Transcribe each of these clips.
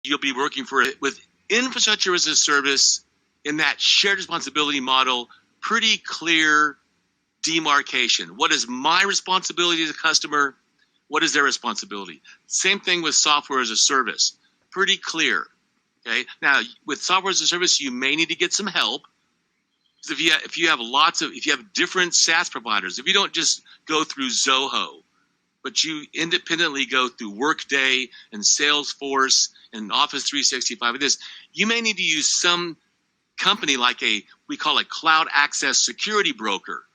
you'll be working for it with infrastructure as a service in that shared responsibility model, pretty clear demarcation. What is my responsibility as a customer? What is their responsibility? Same thing with software as a service, pretty clear. Okay. Now, with software as a service, you may need to get some help. So if you have different SaaS providers, if you don't just go through Zoho, but you independently go through Workday and Salesforce and Office 365 with this, you may need to use some company like we call a cloud access security broker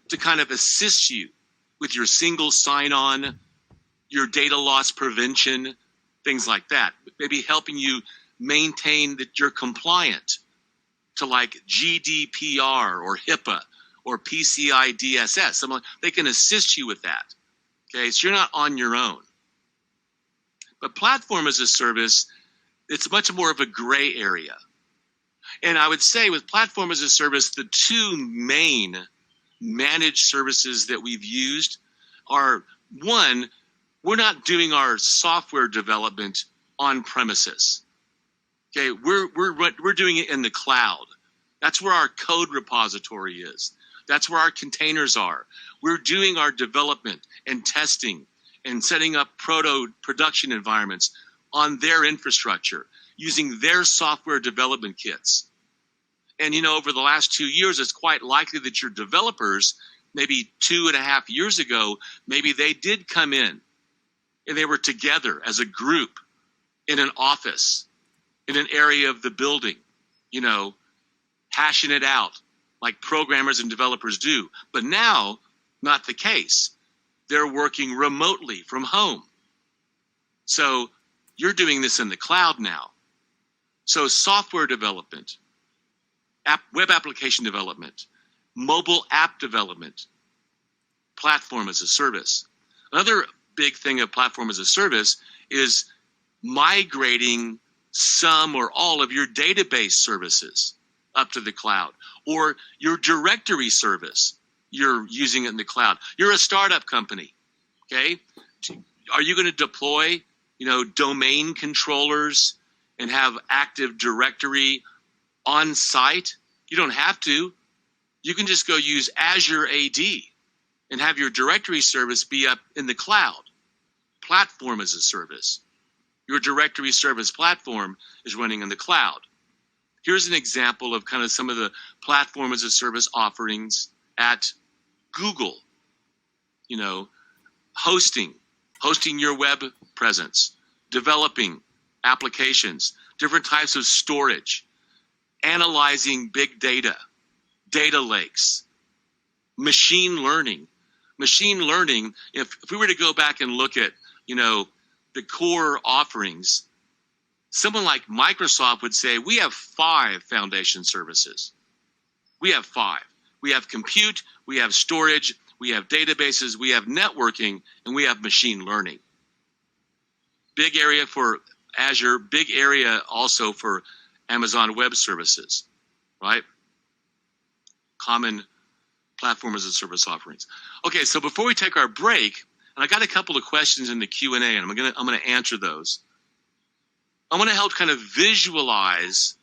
to kind of assist you with your single sign-on, your data loss prevention, things like that. Maybe helping you maintain that you're compliant to like GDPR or HIPAA or PCI DSS. They can assist you with that. Okay, so you're not on your own. But platform as a service, it's much more of a gray area. And I would say with platform as a service, the two main managed services that we've used are, one, we're not doing our software development on premises. Okay, we're doing it in the cloud. That's where our code repository is. That's where our containers are. We're doing our development and testing and setting up production environments on their infrastructure using their software development kits. And over the last 2 years, it's quite likely that your developers, maybe 2.5 years ago, maybe they did come in and they were together as a group in an office, in an area of the building, hashing it out like programmers and developers do. But now, not the case. They're working remotely from home. So you're doing this in the cloud now. So software development, web application development, mobile app development, platform as a service. Another big thing of platform as a service is migrating some or all of your database services up to the cloud, or your directory service, you're using it in the cloud. You're a startup company, okay? Are you going to deploy, domain controllers and have Active Directory on site? You don't have to. You can just go use Azure AD and have your directory service be up in the cloud. Platform as a service. Your directory service platform is running in the cloud. Here's an example of kind of some of the platform as a service offerings at Google. Hosting your web presence, developing applications, different types of storage, analyzing big data, data lakes, machine learning. Machine learning, if we were to go back and look at, the core offerings, someone like Microsoft would say, we have 5 foundation services. We have 5. We have compute, we have storage, we have databases, we have networking, and we have machine learning. Big area for Azure, big area also for Amazon Web Services, right? Common platform as a service offerings. Okay, so before we take our break, and I got a couple of questions in the Q&A, and I'm gonna answer those. I want to help kind of visualize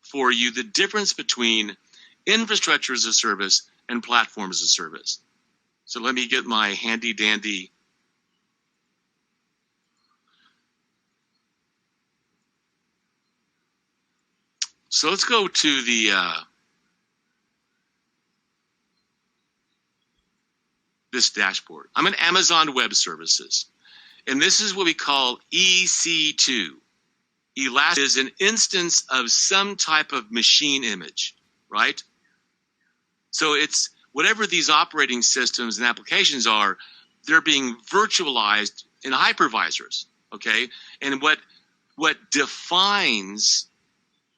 for you the difference between infrastructure as a service and platform as a service. So let me get my handy dandy so let's go to the this dashboard. I'm in Amazon Web Services, and this is what we call EC2. Elastic is an instance of some type of machine image, right? So it's whatever these operating systems and applications are, they're being virtualized in hypervisors, okay? And what defines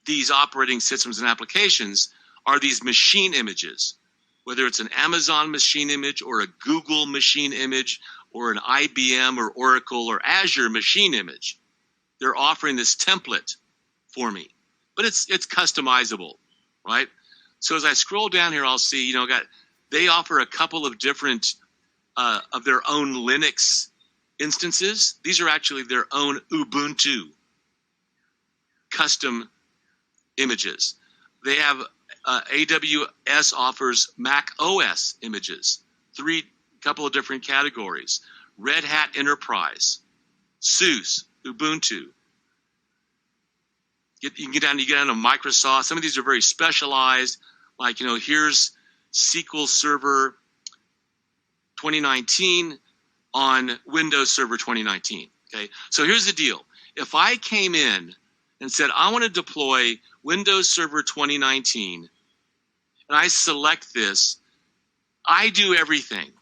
these operating systems and applications are these machine images, whether it's an Amazon machine image or a Google machine image or an IBM or Oracle or Azure machine image. They're offering this template for me, but it's customizable, right? So as I scroll down here, I'll see, they offer a couple of different of their own Linux instances. These are actually their own Ubuntu custom images. They have AWS offers Mac OS images, couple of different categories. Red Hat Enterprise, SUSE, Ubuntu. You get down to Microsoft. Some of these are very specialized, like, here's SQL Server 2019 on Windows Server 2019. Okay, so here's the deal. If I came in and said, I want to deploy Windows Server 2019, and I select this, I do everything.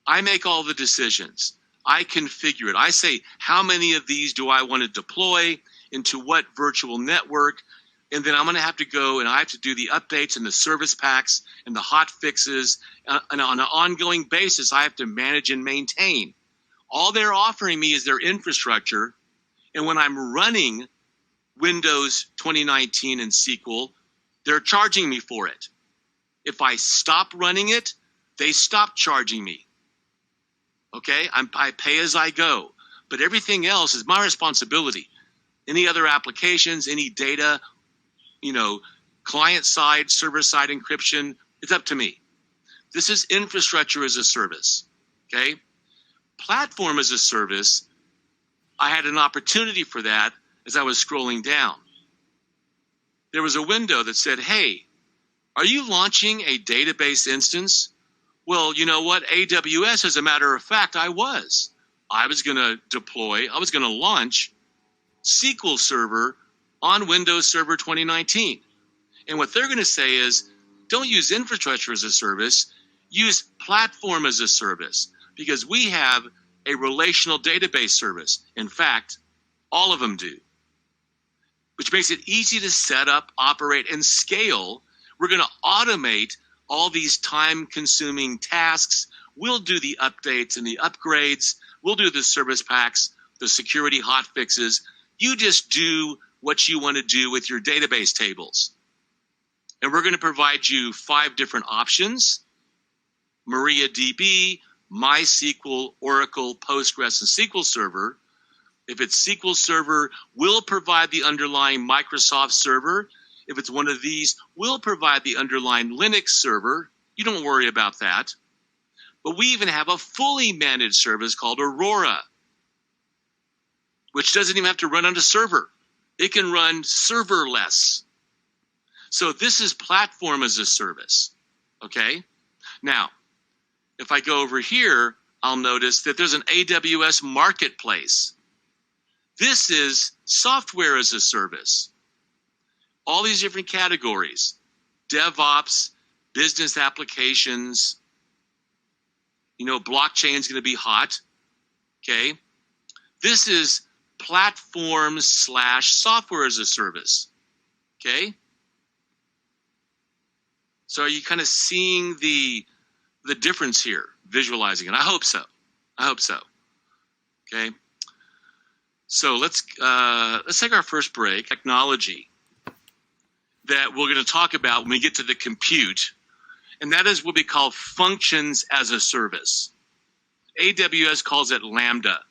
I make all the decisions. I configure it. I say, how many of these do I want to deploy into what virtual network? And then I'm going to have to go and I have to do the updates and the service packs and the hot fixes. And on an ongoing basis, I have to manage and maintain. All they're offering me is their infrastructure. And when I'm running Windows 2019 and SQL, they're charging me for it. If I stop running it, they stop charging me. Okay, I pay as I go. But everything else is my responsibility. Any other applications, any data, client-side, server-side encryption, it's up to me. This is infrastructure as a service, okay? Platform as a service, I had an opportunity for that as I was scrolling down. There was a window that said, hey, are you launching a database instance? Well, you know what? AWS, as a matter of fact, I was going to launch SQL Server on Windows Server 2019. And what they're going to say is, don't use infrastructure as a service, use platform as a service, because we have a relational database service. In fact, all of them do, which makes it easy to set up, operate, and scale. We're going to automate all these time-consuming tasks. We'll do the updates and the upgrades. We'll do the service packs, the security hot fixes. You just do what you want to do with your database tables. And we're going to provide you 5 different options: MariaDB, MySQL, Oracle, Postgres, and SQL Server. If it's SQL Server, we'll provide the underlying Microsoft server. If it's one of these, we'll provide the underlying Linux server. You don't worry about that. But we even have a fully managed service called Aurora, which doesn't even have to run on a server. It can run serverless. So this is platform as a service, okay? Now, if I go over here, I'll notice that there's an AWS marketplace. This is software as a service. All these different categories: DevOps, business applications, blockchain is going to be hot, okay? This is platform/software as a service, okay? So are you kind of seeing the difference here, visualizing it? I hope so. Okay? So let's take our first break. Technology that we're going to talk about when we get to the compute, and that is what we call functions as a service. AWS calls it Lambda.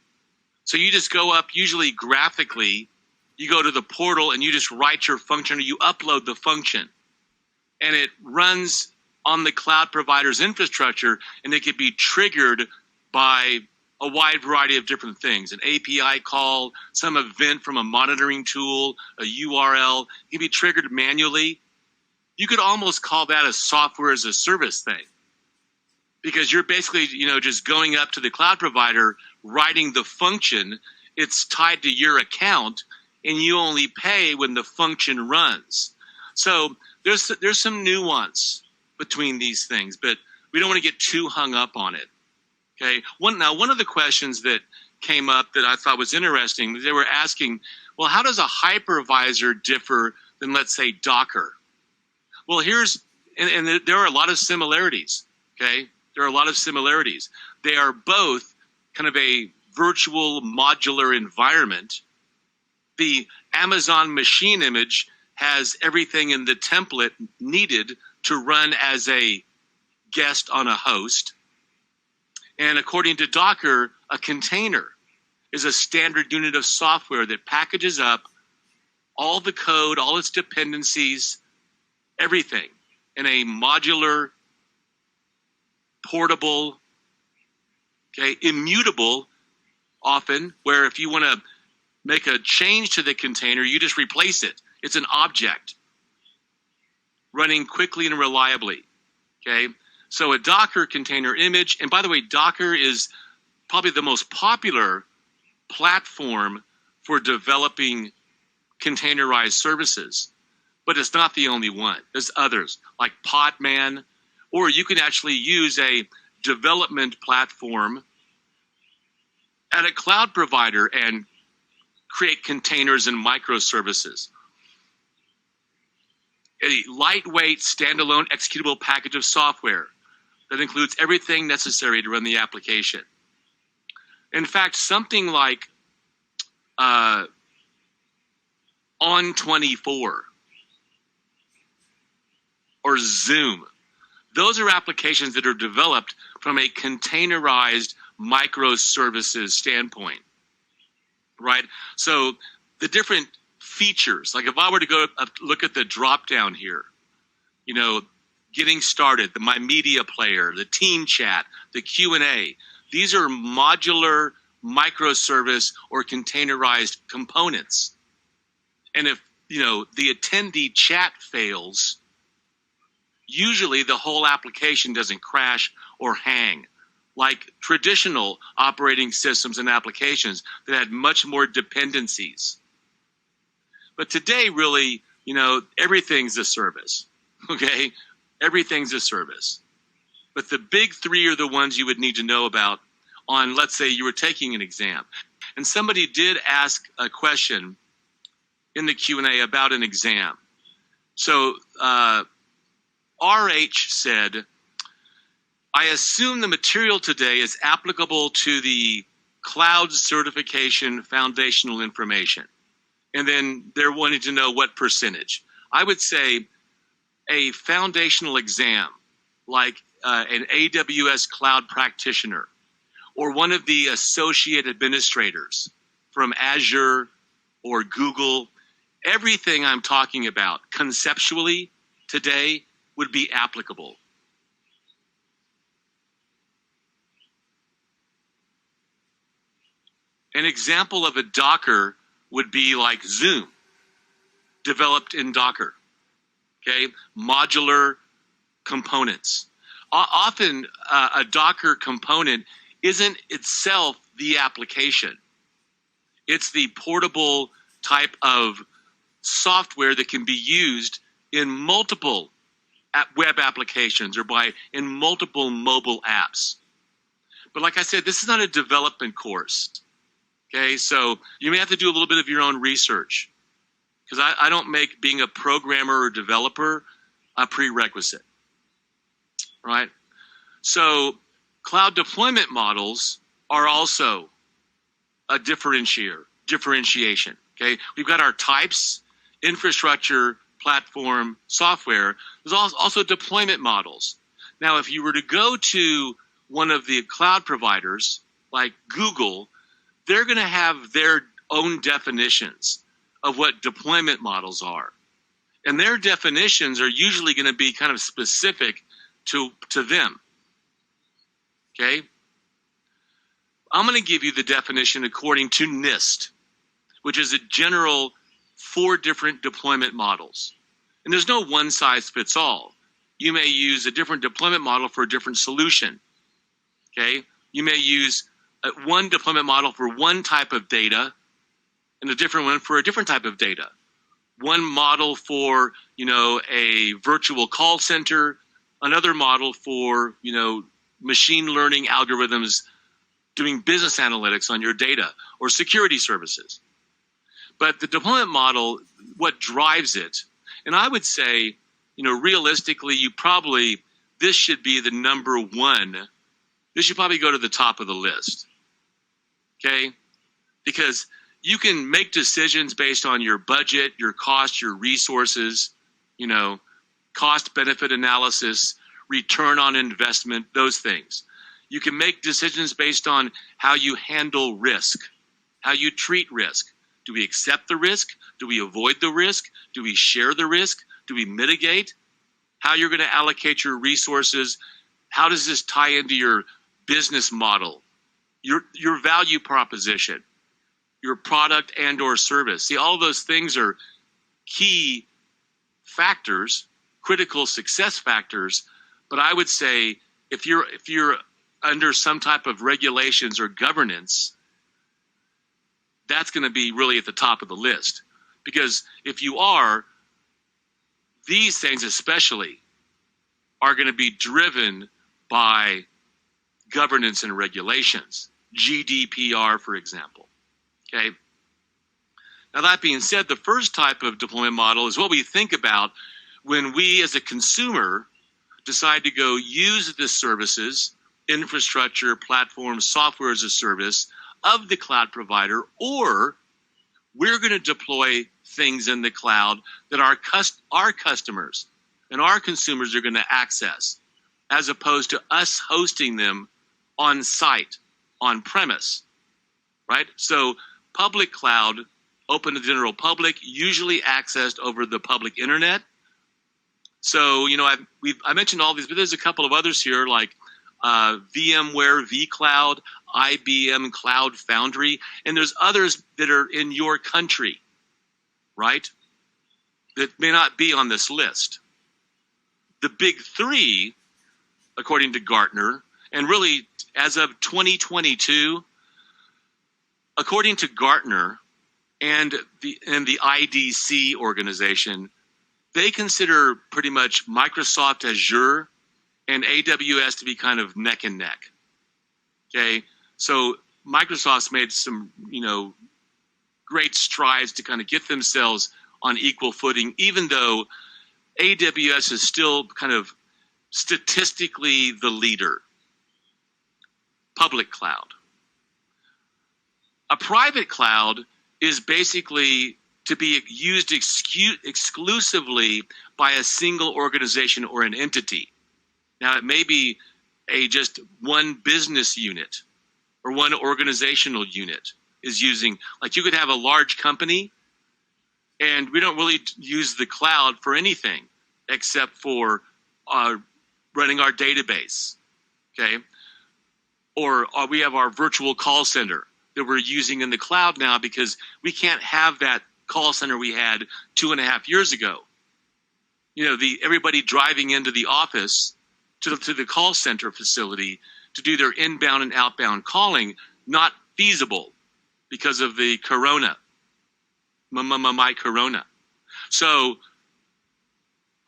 So you just go up, usually graphically, you go to the portal and you just write your function, or you upload the function. And it runs on the cloud provider's infrastructure, and it can be triggered by a wide variety of different things: an API call, some event from a monitoring tool, a URL. It can be triggered manually. You could almost call that a software as a service thing, because you're basically, just going up to the cloud provider, writing the function. It's tied to your account, and you only pay when the function runs. So there's some nuance between these things, but we don't want to get too hung up on it. Okay. One of the questions that came up that I thought was interesting, they were asking, well, how does a hypervisor differ than, let's say, Docker? Well, and there are a lot of similarities. Okay. There are a lot of similarities. They are both kind of a virtual modular environment. The Amazon machine image has everything in the template needed to run as a guest on a host. And according to Docker, a container is a standard unit of software that packages up all the code, all its dependencies, everything in a modular, portable, okay, immutable, often, where if you want to make a change to the container, you just replace it. It's an object running quickly and reliably, okay? So a Docker container image, and by the way, Docker is probably the most popular platform for developing containerized services, but it's not the only one. There's others like Podman, or you can actually use a development platform at a cloud provider and create containers and microservices. A lightweight standalone executable package of software that includes everything necessary to run the application. In fact, something like On24 or Zoom, those are applications that are developed from a containerized microservices standpoint, right? So the different features, like if I were to go look at the drop down here, you know, getting started, my media player, the team chat, the Q&A, these are modular microservice or containerized components. And if, you know, the attendee chat fails, usually the whole application doesn't crash or hang like traditional operating systems and applications that had much more dependencies. But today, really, you know, everything's a service, okay? Everything's a service. But the big three are the ones you would need to know about on, let's say you were taking an exam. And somebody did ask a question in the Q&A about an exam. So RH said, I assume the material today is applicable to the cloud certification foundational information. And then they're wanting to know what percentage. I would say a foundational exam, like an AWS cloud practitioner, or one of the associate administrators from Azure or Google, everything I'm talking about conceptually today would be applicable. An example of a Docker would be like Zoom, developed in Docker, okay? Modular components. Often a Docker component isn't itself the application. It's the portable type of software that can be used in multiple web applications or in multiple mobile apps. But like I said, this is not a development course. Okay, so you may have to do a little bit of your own research because I don't make being a programmer or developer a prerequisite, right? So cloud deployment models are also a differentiation, okay? We've got our types, infrastructure, platform, software. There's also deployment models. Now, if you were to go to one of the cloud providers like Google, they're going to have their own definitions of what deployment models are. And their definitions are usually going to be kind of specific to them. Okay? I'm going to give you the definition according to NIST, which is a general 4 different deployment models. And there's no one size fits all. You may use a different deployment model for a different solution. Okay? You may use one deployment model for one type of data and a different one for a different type of data. One model for, you know, a virtual call center, another model for, you know, machine learning algorithms doing business analytics on your data or security services. But the deployment model, what drives it, and I would say, you know, realistically, this should be the number one. This should probably go to the top of the list. Okay? Because you can make decisions based on your budget, your cost, your resources, you know, cost benefit analysis, return on investment, those things. You can make decisions based on how you handle risk, how you treat risk. Do we accept the risk? Do we avoid the risk? Do we share the risk? Do we mitigate? How you're going to allocate your resources? How does this tie into your business model, your value proposition, your product and or service? See, all of those things are key factors, critical success factors. But I would say if you're under some type of regulations or governance, that's going to be really at the top of the list. Because if you are, these things especially are going to be driven by governance and regulations. GDPR, for example. Okay. Now, that being said, the first type of deployment model is what we think about when we as a consumer decide to go use the services, infrastructure, platform, software as a service of the cloud provider, or we're going to deploy things in the cloud that our customers and our consumers are going to access, as opposed to us hosting them on site, on premise, right? So public cloud, open to the general public, usually accessed over the public internet. So, you know, I mentioned all these, but there's a couple of others here like VMware vCloud, IBM Cloud Foundry, and there's others that are in your country, right? That may not be on this list. The big three, according to Gartner, and really as of 2022, according to Gartner and the IDC organization, they consider pretty much Microsoft Azure and AWS to be kind of neck and neck. Okay, so Microsoft's made some, you know, great strides to kind of get themselves on equal footing, even though AWS is still kind of statistically the leader. Public cloud. A private cloud is basically to be used exclusively by a single organization or an entity. Now, it may be just one business unit or one organizational unit is using, like you could have a large company and we don't really use the cloud for anything except for running our database, okay? Or we have our virtual call center that we're using in the cloud now because we can't have that call center we had 2.5 years ago. You know, everybody driving into the office to the call center facility to do their inbound and outbound calling, not feasible because of the corona, my corona. So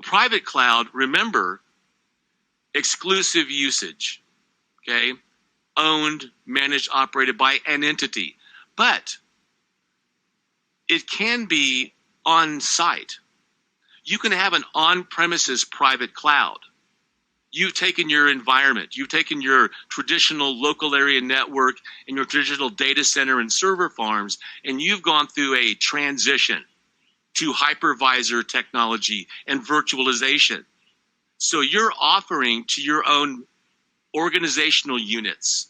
private cloud, remember, exclusive usage, okay? Owned, managed, operated by an entity. But it can be on site. You can have an on-premises private cloud. You've taken your environment, you've taken your traditional local area network and your traditional data center and server farms, and you've gone through a transition to hypervisor technology and virtualization. So you're offering to your own organizational units.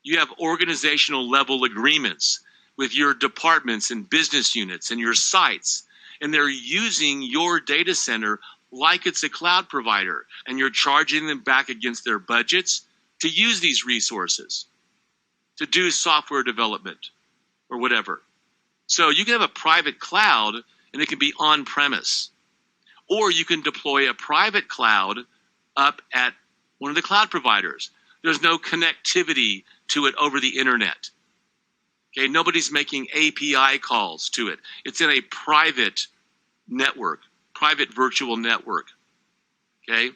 You have organizational level agreements with your departments and business units and your sites, and they're using your data center like it's a cloud provider, and you're charging them back against their budgets to use these resources, to do software development or whatever. So you can have a private cloud and it can be on-premise, or you can deploy a private cloud up at one of the cloud providers. There's no connectivity to it over the internet. Okay, nobody's making API calls to it. It's in a private network, private virtual network. Okay?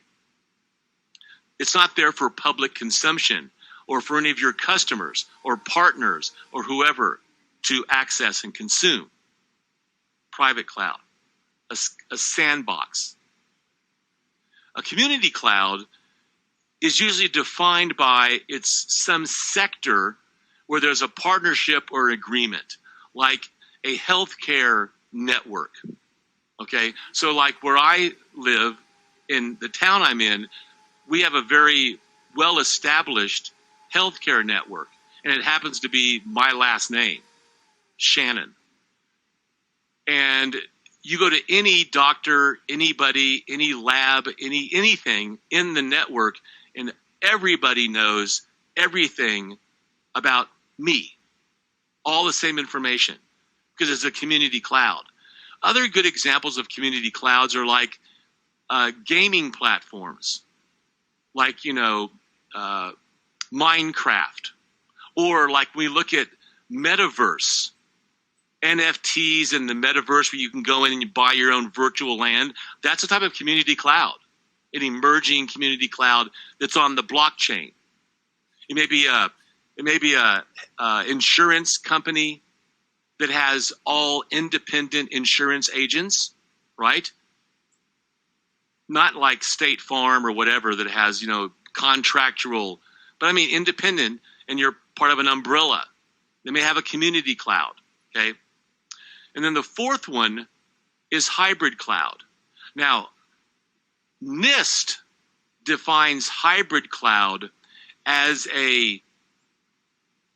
It's not there for public consumption or for any of your customers or partners or whoever to access and consume. Private cloud, a sandbox. A community cloud is usually defined by some sector where there's a partnership or agreement, like a healthcare network. Okay, so like where I live, in the town I'm in, we have a very well-established healthcare network, and it happens to be my last name. Shannon. And you go to any doctor, anybody, any lab, anything in the network, and everybody knows everything about me. All the same information, because it's a community cloud. Other good examples of community clouds are like gaming platforms, like, Minecraft, or like we look at metaverse, NFTs in the metaverse where you can go in and you buy your own virtual land. That's a type of community cloud, an emerging community cloud that's on the blockchain. It may be a insurance company that has all independent insurance agents, right? Not like State Farm or whatever that has, contractual, but I mean independent, and you're part of an umbrella. They may have a community cloud, okay? And then the fourth one is hybrid cloud. Now, NIST defines hybrid cloud as a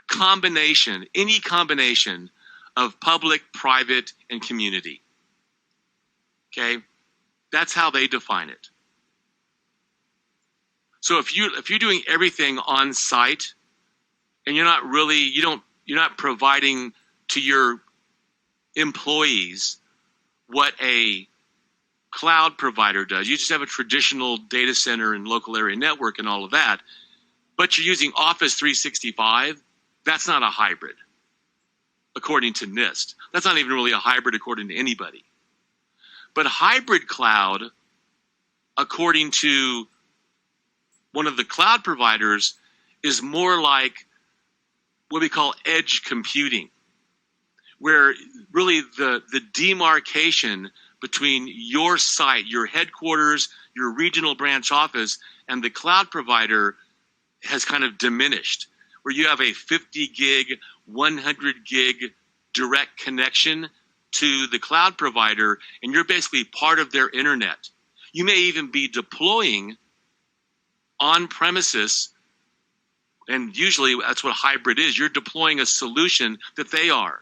combination, any combination of public, private, and community. Okay? That's how they define it. So if you're doing everything on site and you're not providing to your employees what a cloud provider does. You just have a traditional data center and local area network and all of that, but you're using Office 365, that's not a hybrid, according to NIST. That's not even really a hybrid according to anybody. But hybrid cloud, according to one of the cloud providers, is more like what we call edge computing, where really the demarcation between your site, your headquarters, your regional branch office, and the cloud provider has kind of diminished, where you have a 50 gig, 100 gig direct connection to the cloud provider, and you're basically part of their internet. You may even be deploying on premises, and usually that's what hybrid is. You're deploying a solution that they are.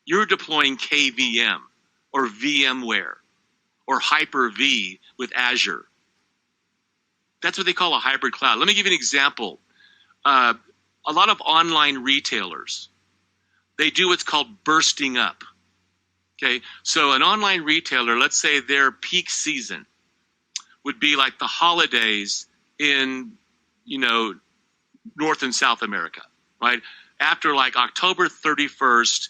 You're deploying KVM or VMware or Hyper-V with Azure. That's what they call a hybrid cloud. Let me give you an example. A lot of online retailers, they do what's called bursting up. Okay, so an online retailer, let's say their peak season would be like the holidays in, North and South America, right? After like October 31st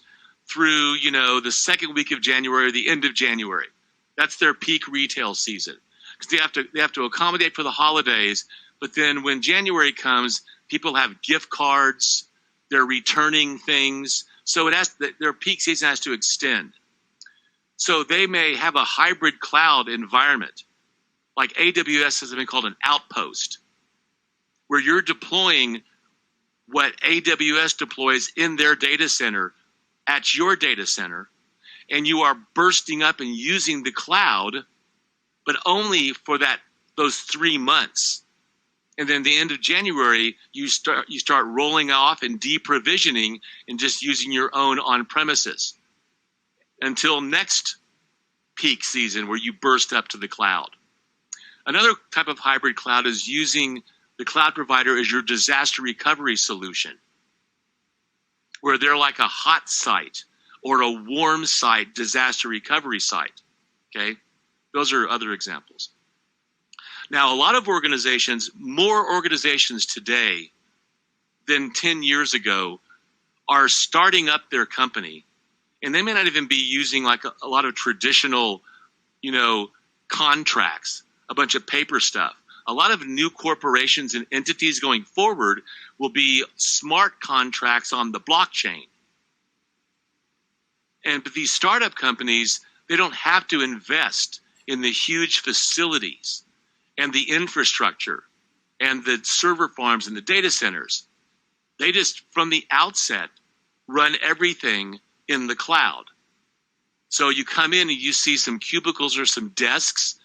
through, the second week of January, or the end of January. That's their peak retail season. Because they have to accommodate for the holidays, but then when January comes, people have gift cards, they're returning things, so their peak season has to extend. So they may have a hybrid cloud environment, like AWS has something called an outpost, where you're deploying what AWS deploys in their data center at your data center, and you are bursting up and using the cloud, but only for those 3 months. And then the end of January, you start rolling off and deprovisioning and just using your own on-premises until next peak season where you burst up to the cloud. Another type of hybrid cloud is using the cloud provider as your disaster recovery solution, where they're like a hot site or a warm site disaster recovery site. Okay, those are other examples. Now, a lot of organizations, more organizations today than 10 years ago, are starting up their company, and they may not even be using like a lot of traditional, contracts, a bunch of paper stuff. A lot of new corporations and entities going forward will be smart contracts on the blockchain. But these startup companies, they don't have to invest in the huge facilities and the infrastructure and the server farms and the data centers. They just, from the outset, run everything in the cloud. So you come in and you see some cubicles or some desks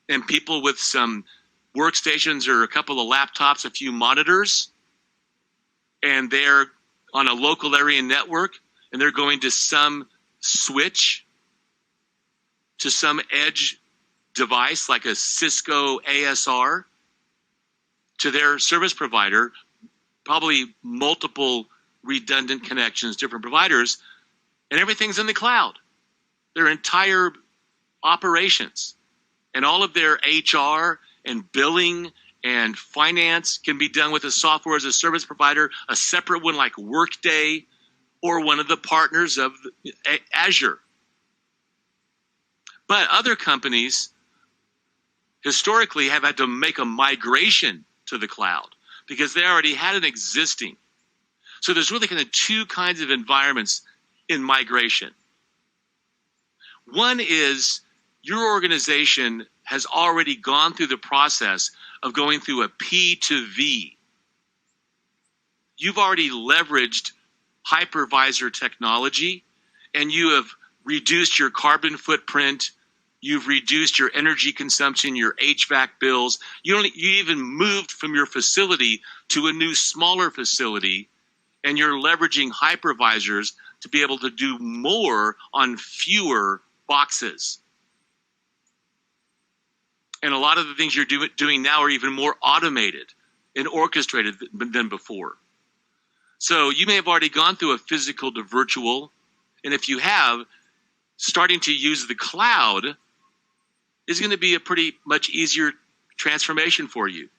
and people with some workstations or a couple of laptops, a few monitors, and they're on a local area network, and they're going to some switch, to some edge device like a Cisco ASR, to their service provider, probably multiple redundant connections, different providers, and everything's in the cloud. Their entire operations and all of their HR and billing and finance can be done with a software as a service provider, a separate one like Workday or one of the partners of Azure. But other companies historically have had to make a migration to the cloud because they already had an existing. So there's really kind of two kinds of environments in migration. One is your organization has already gone through the process of going through a P to V. You've already leveraged hypervisor technology, and you have reduced your carbon footprint. You've reduced your energy consumption, your HVAC bills. You even moved from your facility to a new, smaller facility, and you're leveraging hypervisors to be able to do more on fewer boxes. And a lot of the things you're doing now are even more automated and orchestrated than before. So you may have already gone through a physical to virtual, and if you have, starting to use the cloud is going to be a pretty much easier transformation for you.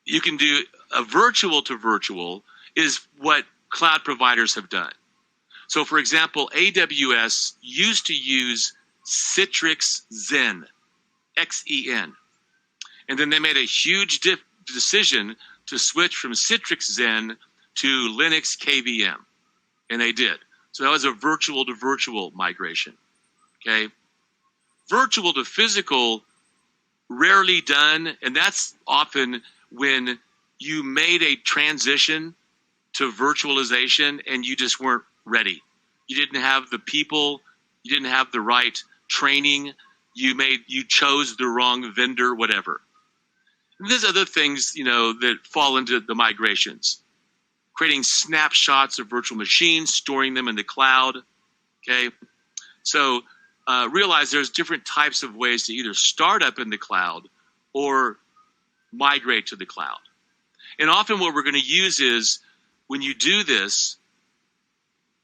You can do a virtual to virtual is what cloud providers have done. So for example, AWS used to use Citrix Xen, X-E-N. And then they made a huge decision to switch from Citrix Xen to Linux KVM. And they did. So that was a virtual to virtual migration. Okay. Virtual to physical, rarely done. And that's often when you made a transition to virtualization and you just weren't ready. You didn't have the people, you didn't have the right training, you chose the wrong vendor, whatever. And there's other things, that fall into the migrations. Creating snapshots of virtual machines, storing them in the cloud. Okay, so realize there's different types of ways to either start up in the cloud or migrate to the cloud. And often what we're going to use is when you do this,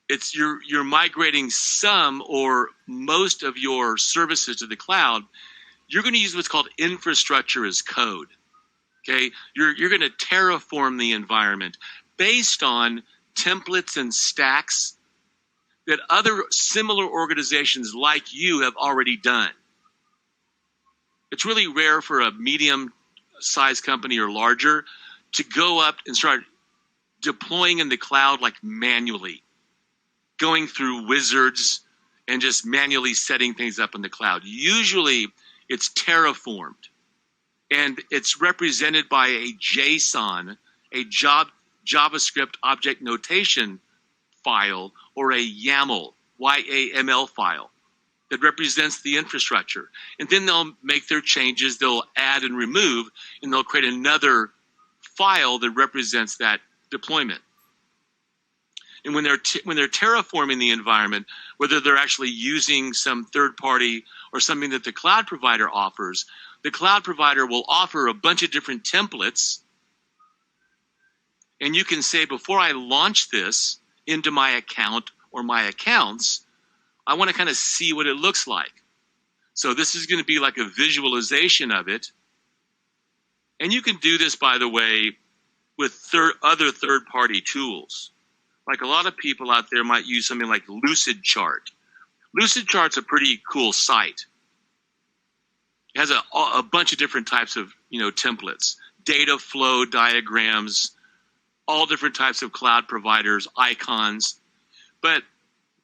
it's you're migrating some or most of your services to the cloud. You're going to use what's called infrastructure as code. Okay, you're going to terraform the environment based on templates and stacks that other similar organizations like you have already done. It's really rare for a medium-sized company or larger to go up and start deploying in the cloud like manually, going through wizards and just manually setting things up in the cloud. Usually it's terraformed and it's represented by a JSON, a JavaScript object notation file, or a YAML, Y-A-M-L file that represents the infrastructure. And then they'll make their changes, they'll add and remove, and they'll create another file that represents that deployment. And when they're terraforming the environment, whether they're actually using some third party or something that the cloud provider offers, the cloud provider will offer a bunch of different templates. And you can say, before I launch this into my account or my accounts, I want to kind of see what it looks like. So this is going to be like a visualization of it. And you can do this, by the way, with other third-party tools. Like a lot of people out there might use something like Lucidchart. Lucidchart's a pretty cool site. It has a bunch of different types of templates, data flow diagrams, all different types of cloud providers, icons. But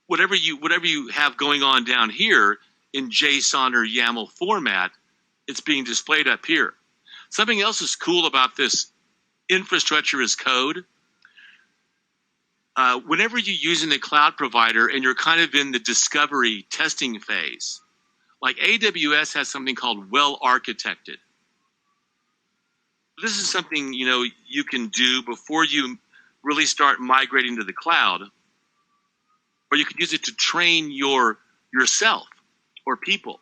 whatever you have going on down here in JSON or YAML format, it's being displayed up here. Something else is cool about this infrastructure as code. Whenever you're using the cloud provider and you're kind of in the discovery testing phase, like AWS has something called well architected. This is something you can do before you really start migrating to the cloud, or you can use it to train yourself or people.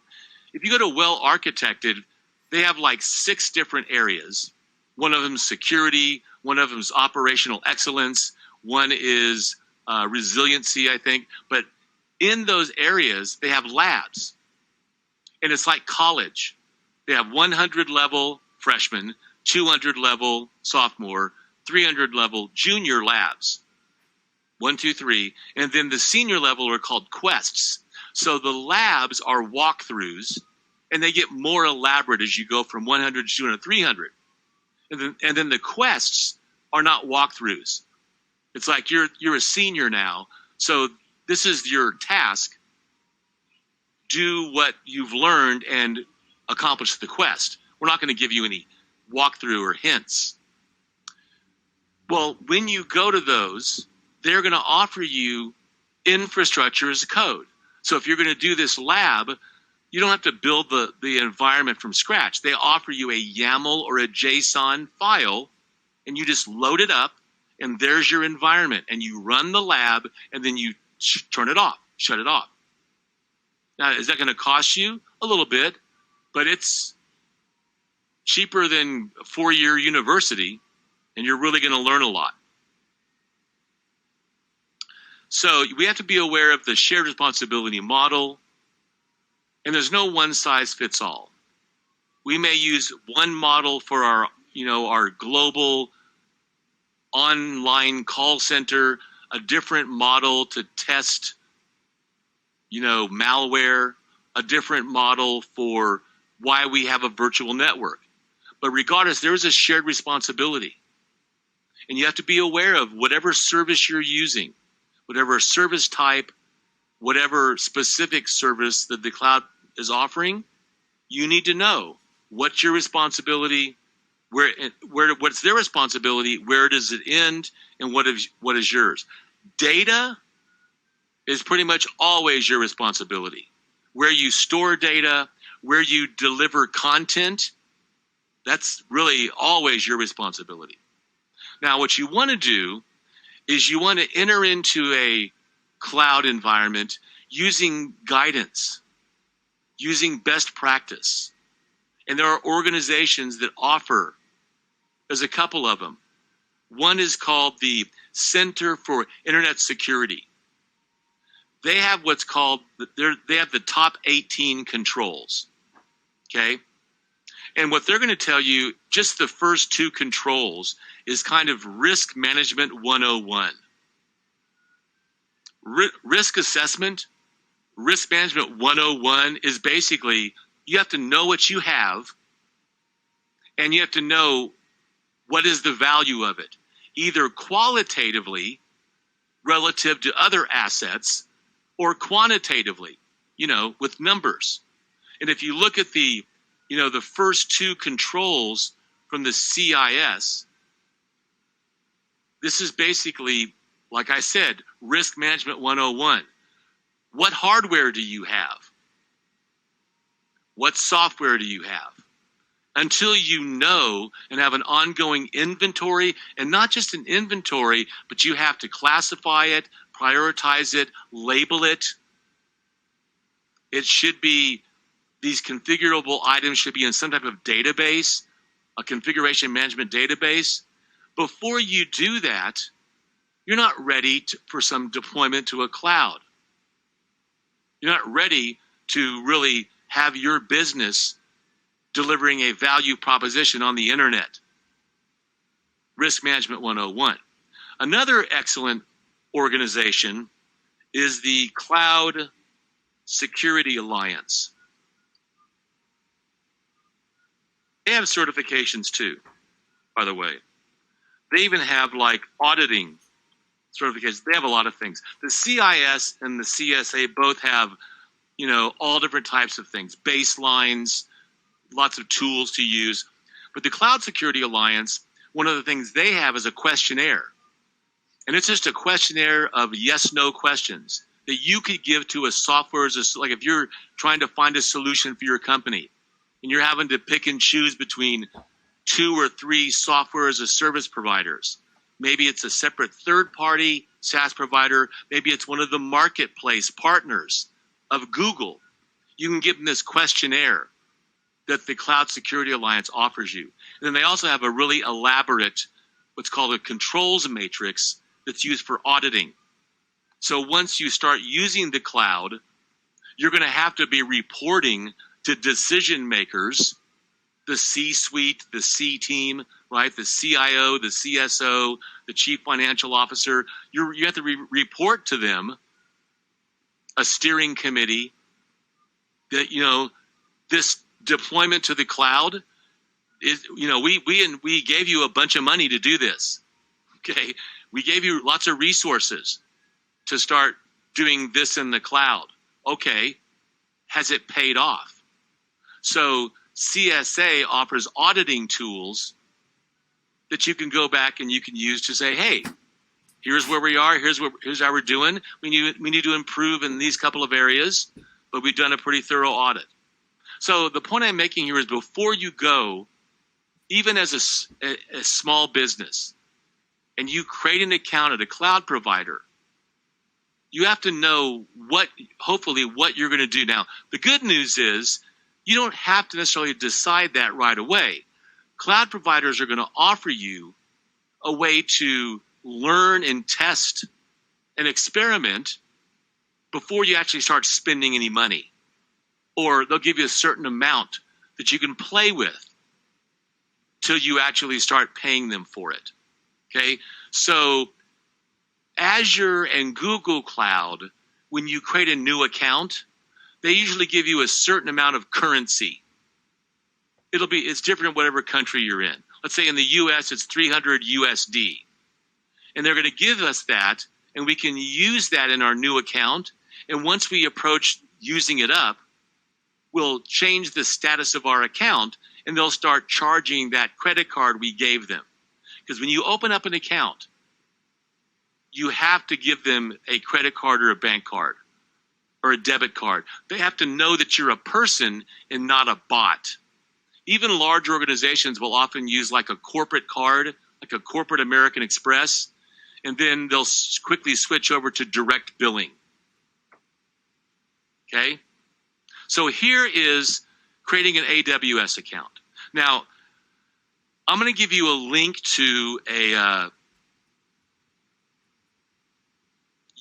If you go to well architected, they have like 6 different areas. One of them is security, one of them is operational excellence, one is resiliency, I think. But in those areas, they have labs. And it's like college. They have 100 level freshman, 200 level sophomore, 300 level junior labs. 1, 2, 3. And then the senior level are called quests. So the labs are walkthroughs, and they get more elaborate as you go from 100 to 200, 300. And then the quests are not walkthroughs. It's like you're a senior now, so this is your task. Do what you've learned and accomplish the quest. We're not going to give you any walkthrough or hints. Well, when you go to those, they're going to offer you infrastructure as code. So if you're going to do this lab, you don't have to build the environment from scratch. They offer you a YAML or a JSON file, and you just load it up, and there's your environment. And you run the lab, and then you turn it off, shut it off. Now, is that going to cost you? A little bit, but it's cheaper than a 4-year university, and you're really going to learn a lot. So we have to be aware of the shared responsibility model, and there's no one size fits all. We may use one model for our global online call center, a different model to test, malware, a different model for why we have a virtual network. But regardless, there is a shared responsibility. And you have to be aware of whatever service you're using, whatever service type, whatever specific service that the cloud is offering, you need to know what's your responsibility, what's their responsibility, where does it end, and what is yours. Data is pretty much always your responsibility. Where you store data, where you deliver content, that's really always your responsibility. Now, what you want to do is you want to enter into a cloud environment using guidance, using best practice. And there are organizations that offer, there's a couple of them. One is called the Center for Internet Security. They have what's called, they have the top 18 controls, okay? And what they're going to tell you, just the first 2 controls, is kind of risk management 101. Risk assessment, risk management 101 is basically, you have to know what you have, and you have to know what is the value of it, either qualitatively relative to other assets or quantitatively, with numbers. And if you look at the first 2 controls from the CIS, this is basically, like I said, risk management 101. What hardware do you have? What software do you have? Until you know and have an ongoing inventory, and not just an inventory, but you have to classify it, prioritize it, label it. It should be, these configurable items should be in some type of database, a configuration management database. Before you do that, you're not ready for some deployment to a cloud. You're not ready to really have your business delivering a value proposition on the internet. Risk Management 101. Another excellent organization is the Cloud Security Alliance. They have certifications too, by the way. They even have like auditing certifications. They have a lot of things. The CIS and the CSA both have, all different types of things, baselines, lots of tools to use. But the Cloud Security Alliance, one of the things they have is a questionnaire. And it's just a questionnaire of yes/no questions that you could give to a software, like if you're trying to find a solution for your company and you're having to pick and choose between 2 or 3 software as a service providers. Maybe it's a separate third-party SaaS provider. Maybe it's one of the marketplace partners of Google. You can give them this questionnaire that the Cloud Security Alliance offers you. And then they also have a really elaborate, what's called a controls matrix that's used for auditing. So once you start using the cloud, you're going to have to be reporting to decision makers, the C-suite, the C team, right? The CIO, the CSO, the chief financial officer. You have to report to them, a steering committee, that, this deployment to the cloud is, we gave you a bunch of money to do this. Okay. We gave you lots of resources to start doing this in the cloud. Okay. Has it paid off? So CSA offers auditing tools that you can go back and you can use to say, hey, here's where we are. Here's how we're doing. We need to improve in these couple of areas, but we've done a pretty thorough audit. So the point I'm making here is, before you go, even as a small business, and you create an account at a cloud provider, you have to know hopefully what you're going to do. Now, the good news is you don't have to necessarily decide that right away. Cloud providers are going to offer you a way to learn and test and experiment before you actually start spending any money. Or they'll give you a certain amount that you can play with till you actually start paying them for it. Okay? So Azure and Google Cloud, when you create a new account, they usually give you a certain amount of currency. It's different in whatever country you're in. Let's say in the US, it's 300 USD. And they're going to give us that, and we can use that in our new account. And once we approach using it up, we'll change the status of our account, and they'll start charging that credit card we gave them. Because when you open up an account, you have to give them a credit card or a bank card or a debit card. They have to know that you're a person and not a bot. Even large organizations will often use like a corporate card, like a corporate American Express, and then they'll quickly switch over to direct billing. Okay? So here is creating an AWS account. Now, I'm going to give you a link to a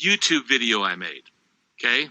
YouTube video I made. Okay?